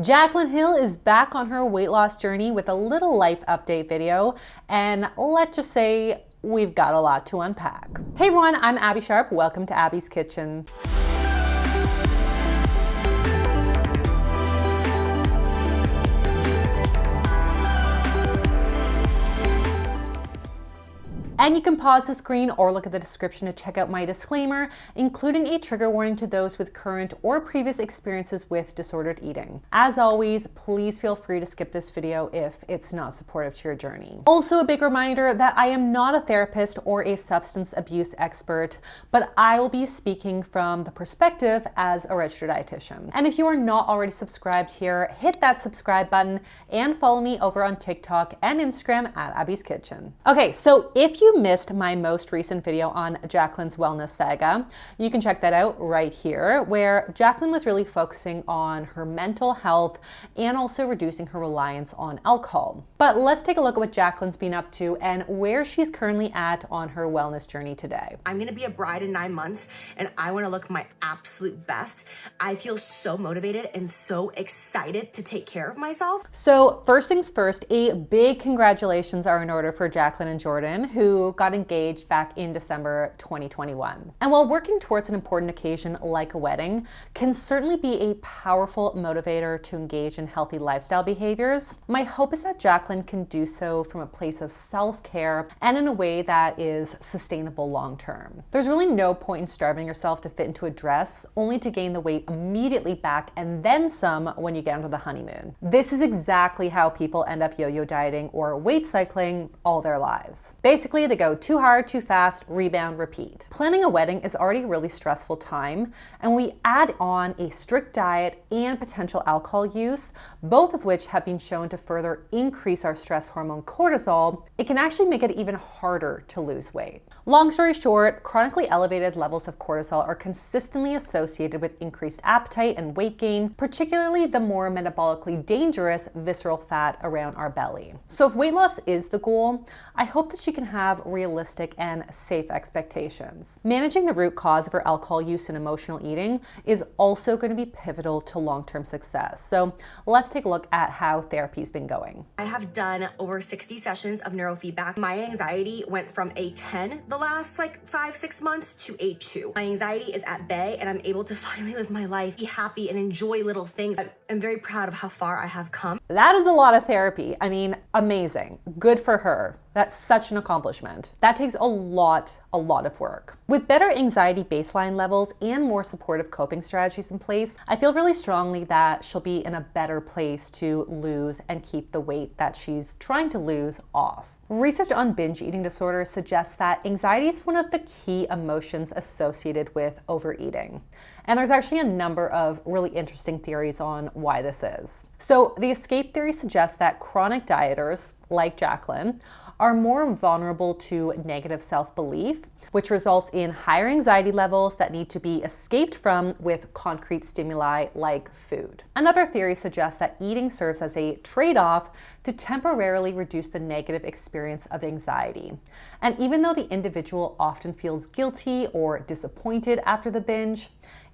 Jaclyn Hill is back on her weight loss journey with a little life update video, and let's just say we've got a lot to unpack. Hey everyone, I'm Abbey Sharp. Welcome to Abby's Kitchen. And you can pause the screen or look at the description to check out my disclaimer, including a trigger warning to those with current or previous experiences with disordered eating. As always, please feel free to skip this video if it's not supportive to your journey. Also, a big reminder that I am not a therapist or a substance abuse expert, but I will be speaking from the perspective as a registered dietitian. And if you are not already subscribed here, hit that subscribe button and follow me over on TikTok and Instagram at Abby's Kitchen. Okay, so if you missed my most recent video on Jaclyn's wellness saga, you can check that out right here, where Jaclyn was really focusing on her mental health and also reducing her reliance on alcohol. But let's take a look at what Jaclyn's been up to and where she's currently at on her wellness journey today. I'm gonna be a bride in 9 months and I wanna look my absolute best. I feel so motivated and so excited to take care of myself. So first things first, a big congratulations are in order for Jaclyn and Jordan, who got engaged back in December 2021. And while working towards an important occasion like a wedding can certainly be a powerful motivator to engage in healthy lifestyle behaviors, my hope is that Jaclyn can do so from a place of self-care and in a way that is sustainable long-term. There's really no point in starving yourself to fit into a dress only to gain the weight immediately back and then some when you get onto the honeymoon. This is exactly how people end up yo-yo dieting or weight cycling all their lives. Basically, they go too hard, too fast, rebound, repeat. Planning a wedding is already a really stressful time, and we add on a strict diet and potential alcohol use, both of which have been shown to further increase our stress hormone cortisol. It can actually make it even harder to lose weight. Long story short, chronically elevated levels of cortisol are consistently associated with increased appetite and weight gain, particularly the more metabolically dangerous visceral fat around our belly. So if weight loss is the goal, I hope that she can have realistic and safe expectations. Managing the root cause of her alcohol use and emotional eating is also going to be pivotal to long-term success. So let's take a look at how therapy's been going. I have done over 60 sessions of neurofeedback. My anxiety went from a 10 the last 5-6 months to a 2. My anxiety is at bay and I'm able to finally live my life, be happy and enjoy little things. I'm very proud of how far I have come. That is a lot of therapy. I mean, amazing. Good for her. That's such an accomplishment. That takes a lot of work. With better anxiety baseline levels and more supportive coping strategies in place, I feel really strongly that she'll be in a better place to lose and keep the weight that she's trying to lose off. Research on binge eating disorders suggests that anxiety is one of the key emotions associated with overeating. And there's actually a number of really interesting theories on why this is. So the escape theory suggests that chronic dieters, like Jaclyn, are more vulnerable to negative self-belief, which results in higher anxiety levels that need to be escaped from with concrete stimuli like food. Another theory suggests that eating serves as a trade-off to temporarily reduce the negative experience of anxiety. And even though the individual often feels guilty or disappointed after the binge,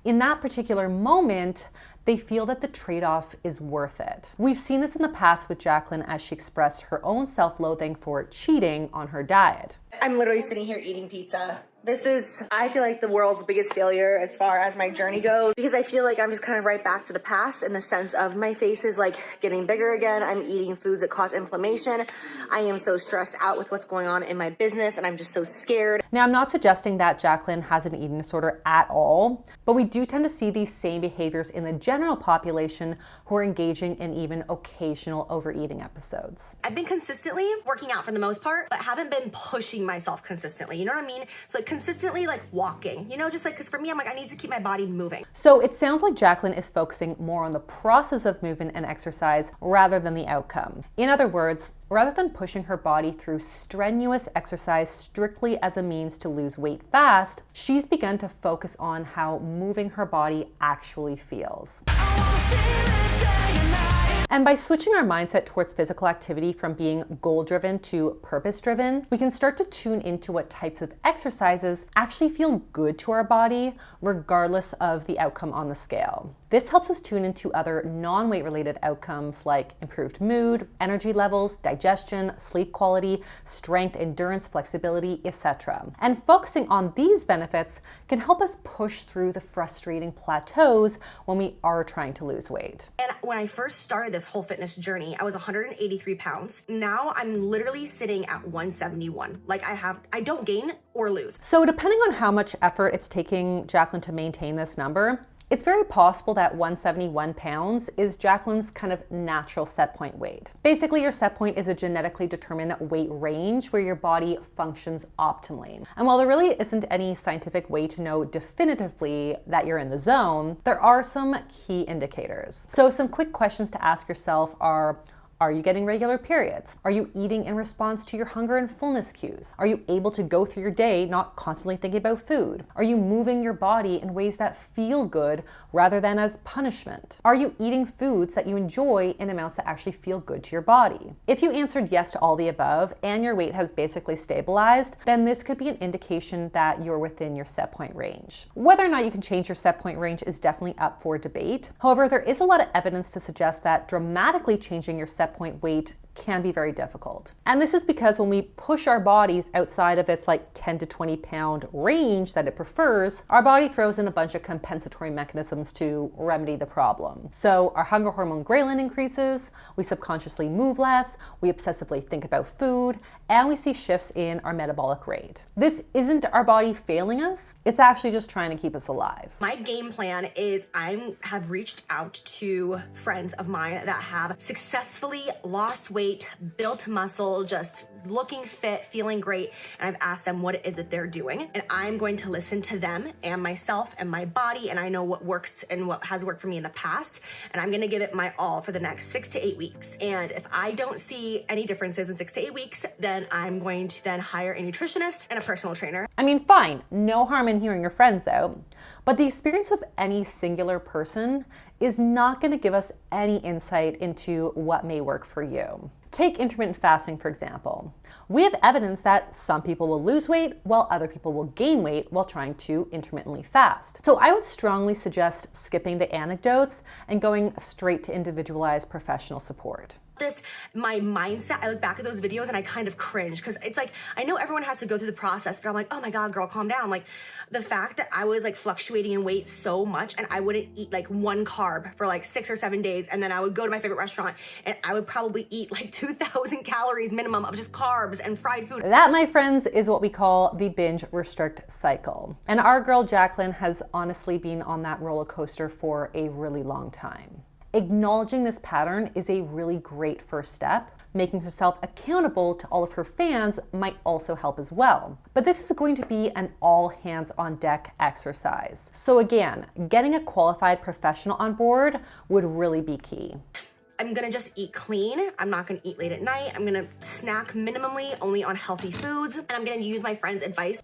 in that particular moment, they feel that the trade-off is worth it. We've seen this in the past with Jaclyn as she expressed her own self-loathing for cheating on her diet. I'm literally sitting here eating pizza. This is, I feel like, the world's biggest failure as far as my journey goes, because I feel like I'm just kind of right back to the past in the sense of my face is getting bigger again. I'm eating foods that cause inflammation. I am so stressed out with what's going on in my business and I'm just so scared. Now, I'm not suggesting that Jaclyn has an eating disorder at all, but we do tend to see these same behaviors in the general population who are engaging in even occasional overeating episodes. I've been consistently working out for the most part, but haven't been pushing myself consistently. You know what I mean? So consistently walking, just because for me, I need to keep my body moving. So it sounds like Jaclyn is focusing more on the process of movement and exercise rather than the outcome. In other words, rather than pushing her body through strenuous exercise strictly as a means to lose weight fast, she's begun to focus on how moving her body actually feels. And by switching our mindset towards physical activity from being goal-driven to purpose-driven, we can start to tune into what types of exercises actually feel good to our body, regardless of the outcome on the scale. This helps us tune into other non-weight related outcomes like improved mood, energy levels, digestion, sleep quality, strength, endurance, flexibility, etc. And focusing on these benefits can help us push through the frustrating plateaus when we are trying to lose weight. And when I first started this whole fitness journey, I was 183 pounds. Now I'm literally sitting at 171. Like I don't gain or lose. So depending on how much effort it's taking Jaclyn to maintain this number, it's very possible that 171 pounds is Jaclyn's kind of natural set point weight. Basically, your set point is a genetically determined weight range where your body functions optimally. And while there really isn't any scientific way to know definitively that you're in the zone, there are some key indicators. So some quick questions to ask yourself are you getting regular periods? Are you eating in response to your hunger and fullness cues? Are you able to go through your day not constantly thinking about food? Are you moving your body in ways that feel good rather than as punishment? Are you eating foods that you enjoy in amounts that actually feel good to your body? If you answered yes to all the above and your weight has basically stabilized, then this could be an indication that you're within your set point range. Whether or not you can change your set point range is definitely up for debate. However, there is a lot of evidence to suggest that dramatically changing your set point weight can be very difficult. And this is because when we push our bodies outside of its like 10 to 20 pound range that it prefers, our body throws in a bunch of compensatory mechanisms to remedy the problem. So our hunger hormone ghrelin increases, we subconsciously move less, we obsessively think about food, and we see shifts in our metabolic rate. This isn't our body failing us, it's actually just trying to keep us alive. My game plan is I have reached out to friends of mine that have successfully lost weight, built muscle, just looking fit, feeling great, and I've asked them what it is that they're doing, and I'm going to listen to them and myself and my body, and I know what works and what has worked for me in the past, and I'm gonna give it my all for the next 6 to 8 weeks. And if I don't see any differences in 6 to 8 weeks, then I'm going to then hire a nutritionist and a personal trainer. I mean, fine, no harm in hearing your friends out, but the experience of any singular person is not going to give us any insight into what may work for you. Take intermittent fasting, for example. We have evidence that some people will lose weight while other people will gain weight while trying to intermittently fast. So I would strongly suggest skipping the anecdotes and going straight to individualized professional support. My mindset, I look back at those videos and I kind of cringe because it's like, I know everyone has to go through the process, but I'm like, oh my God, girl, calm down. Like the fact that I was like fluctuating in weight so much and I wouldn't eat like one carb for like 6 or 7 days. And then I would go to my favorite restaurant and I would probably eat like 2,000 calories minimum of just carbs and fried food. That, my friends, is what we call the binge restrict cycle. And our girl Jaclyn has honestly been on that roller coaster for a really long time. Acknowledging this pattern is a really great first step. Making herself accountable to all of her fans might also help as well. But this is going to be an all hands on deck exercise. So again, getting a qualified professional on board would really be key. I'm gonna just eat clean. I'm not gonna eat late at night. I'm gonna snack minimally, only on healthy foods. And I'm gonna use my friend's advice.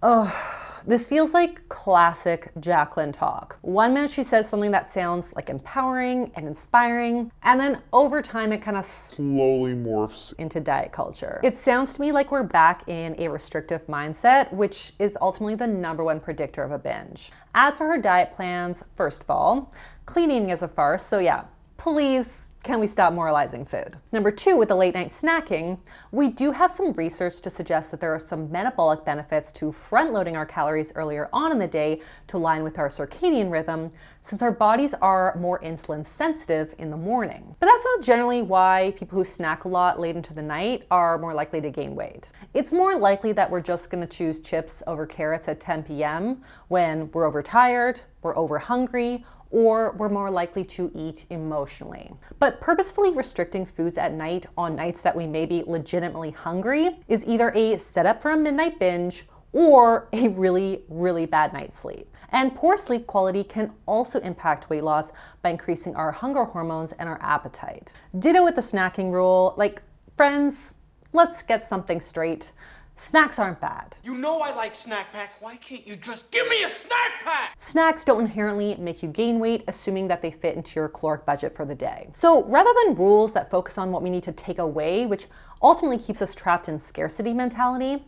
This feels like classic Jaclyn talk. One minute she says something that sounds like empowering and inspiring, and then over time it kind of slowly morphs into diet culture. It sounds to me like we're back in a restrictive mindset, which is ultimately the #1 predictor of a binge. As for her diet plans, first of all, clean eating is a farce, so yeah, please, can we stop moralizing food? #2, with the late night snacking, we do have some research to suggest that there are some metabolic benefits to front loading our calories earlier on in the day to align with our circadian rhythm, since our bodies are more insulin sensitive in the morning. But that's not generally why people who snack a lot late into the night are more likely to gain weight. It's more likely that we're just gonna choose chips over carrots at 10 p.m. when we're overtired, we're over hungry, or we're more likely to eat emotionally. But purposefully restricting foods at night on nights that we may be legitimately hungry is either a setup for a midnight binge or a really, really bad night's sleep. And poor sleep quality can also impact weight loss by increasing our hunger hormones and our appetite. Ditto with the snacking rule. Like, friends, let's get something straight. Snacks aren't bad. You know I like snack pack. Why can't you just give me a snack pack? Snacks don't inherently make you gain weight, assuming that they fit into your caloric budget for the day. So rather than rules that focus on what we need to take away, which ultimately keeps us trapped in scarcity mentality,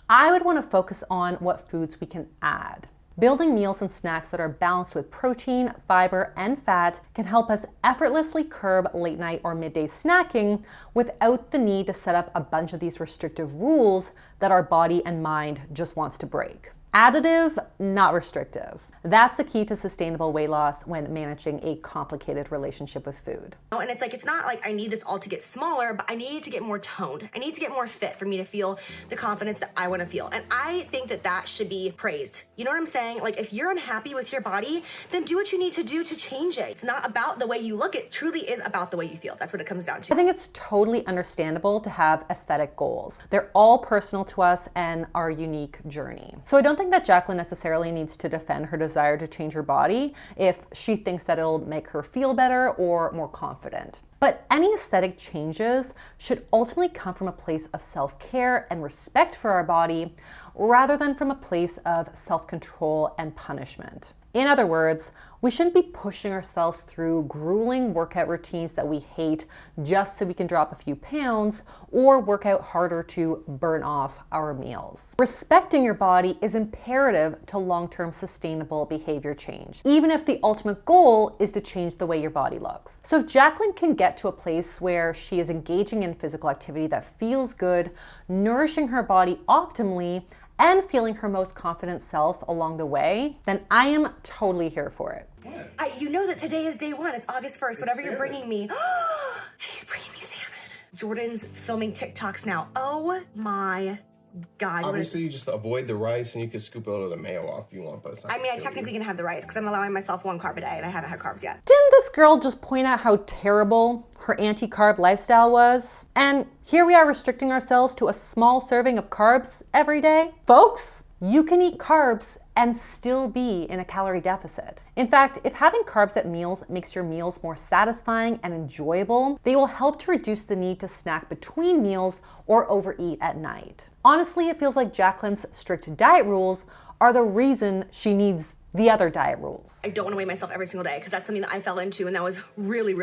I would want to focus on what foods we can add. Building meals and snacks that are balanced with protein, fiber, and fat can help us effortlessly curb late night or midday snacking without the need to set up a bunch of these restrictive rules that our body and mind just wants to break. Additive, not restrictive. That's the key to sustainable weight loss when managing a complicated relationship with food. And it's like, it's not like I need this all to get smaller, but I need it to get more toned. I need to get more fit for me to feel the confidence that I want to feel. And I think that that should be praised. You know what I'm saying? Like, if you're unhappy with your body, then do what you need to do to change it. It's not about the way you look. It truly is about the way you feel. That's what it comes down to. I think it's totally understandable to have aesthetic goals. They're all personal to us and our unique journey. So I don't think that Jaclyn necessarily needs to defend her desire to change her body if she thinks that it'll make her feel better or more confident. But any aesthetic changes should ultimately come from a place of self-care and respect for our body, rather than from a place of self-control and punishment. In other words, we shouldn't be pushing ourselves through grueling workout routines that we hate just so we can drop a few pounds or work out harder to burn off our meals. Respecting your body is imperative to long-term sustainable behavior change, even if the ultimate goal is to change the way your body looks. So if Jaclyn can get to a place where she is engaging in physical activity that feels good, nourishing her body optimally, and feeling her most confident self along the way, then I am totally here for it. You know that today is day 1. It's August 1st. Whatever you're bringing me. He's bringing me salmon. Jordan's filming TikToks now. Oh my God. Obviously, you just avoid the rice and you can scoop a little of the mayo off if you want, but it's not I mean, I technically can have the rice because I'm allowing myself 1 carb a day and I haven't had carbs yet. Didn't this girl just point out how terrible her anti-carb lifestyle was? And here we are restricting ourselves to a small serving of carbs every day? Folks, you can eat carbs and still be in a calorie deficit. In fact, if having carbs at meals makes your meals more satisfying and enjoyable, they will help to reduce the need to snack between meals or overeat at night. Honestly, it feels like Jaclyn's strict diet rules are the reason she needs the other diet rules. I don't want to weigh myself every single day because that's something that I fell into, and that was really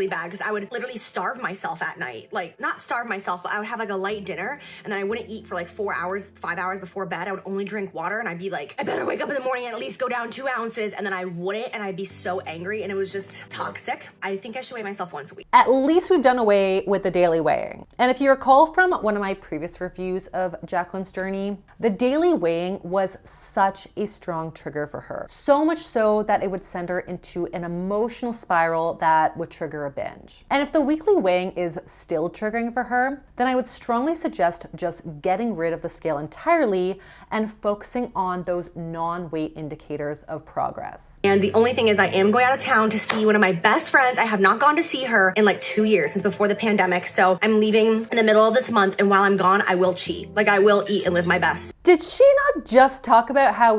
bad because I would literally starve myself at night. Like, not starve myself, but I would have like a light dinner and then I wouldn't eat for like 4 hours, 5 hours before bed. I would only drink water and I'd be like, I better wake up in the morning and at least go down 2 ounces, and then I wouldn't, and I'd be so angry, and it was just toxic. I think I should weigh myself once a week. At least we've done away with the daily weighing. And if you recall from one of my previous reviews of Jaclyn's journey, the daily weighing was such a strong trigger for her. So much so that it would send her into an emotional spiral that would trigger a binge. And if the weekly weighing is still triggering for her, then I would strongly suggest just getting rid of the scale entirely and focusing on those non-weight indicators of progress. And the only thing is, I am going out of town to see one of my best friends. I have not gone to see her in like 2 years, since before the pandemic. So I'm leaving in the middle of this month, and while I'm gone, I will cheat. Like, I will eat and live my best. Did she not just talk about how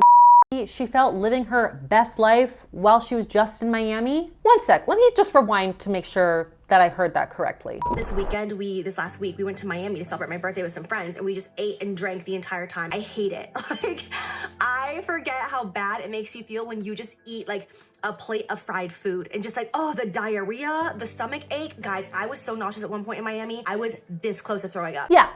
she felt living her best life while she was just in Miami? One sec, let me just rewind to make sure that I heard that correctly. This last week, we went to Miami to celebrate my birthday with some friends, and we just ate and drank the entire time. I hate it. Like, I forget how bad it makes you feel when you just eat like a plate of fried food and just like, oh, the diarrhea, the stomach ache. Guys, I was so nauseous at one point in Miami. I was this close to throwing up. Yeah.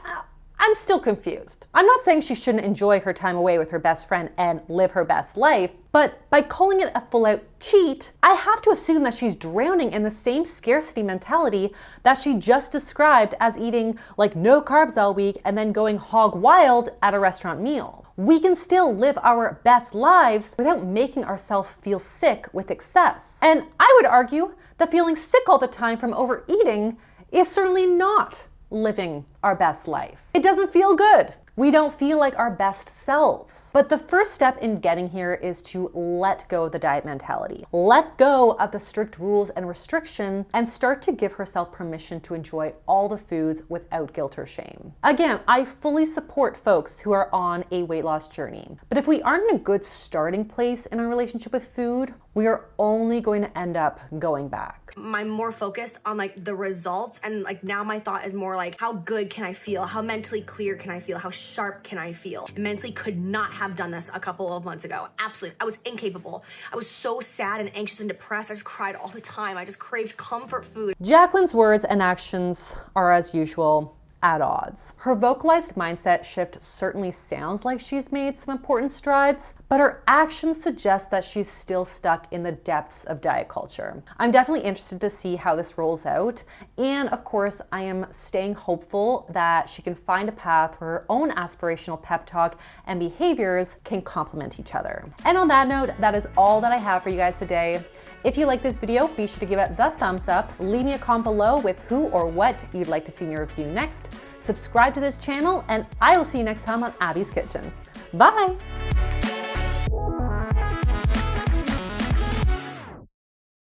I'm still confused. I'm not saying she shouldn't enjoy her time away with her best friend and live her best life, but by calling it a full-out cheat, I have to assume that she's drowning in the same scarcity mentality that she just described as eating like no carbs all week and then going hog wild at a restaurant meal. We can still live our best lives without making ourselves feel sick with excess. And I would argue that feeling sick all the time from overeating is certainly not living our best life. It doesn't feel good. We don't feel like our best selves. But the first step in getting here is to let go of the diet mentality. Let go of the strict rules and restriction and start to give herself permission to enjoy all the foods without guilt or shame. Again, I fully support folks who are on a weight loss journey. But if we aren't in a good starting place in our relationship with food, we are only going to end up going back. I'm more focused on like the results, and like now my thought is more like, how good can I feel? How mentally clear can I feel? How sharp can I feel? I mentally could not have done this a couple of months ago. Absolutely. I was incapable. I was so sad and anxious and depressed. I just cried all the time. I just craved comfort food. Jaclyn's words and actions are, as usual, at odds. Her vocalized mindset shift certainly sounds like she's made some important strides, but her actions suggest that she's still stuck in the depths of diet culture. I'm definitely interested to see how this rolls out, and of course, I am staying hopeful that she can find a path where her own aspirational pep talk and behaviors can complement each other. And on that note, that is all that I have for you guys today. If you like this video, be sure to give it the thumbs up, leave me a comment below with who or what you'd like to see me review next, subscribe to this channel, and I will see you next time on Abby's Kitchen. Bye!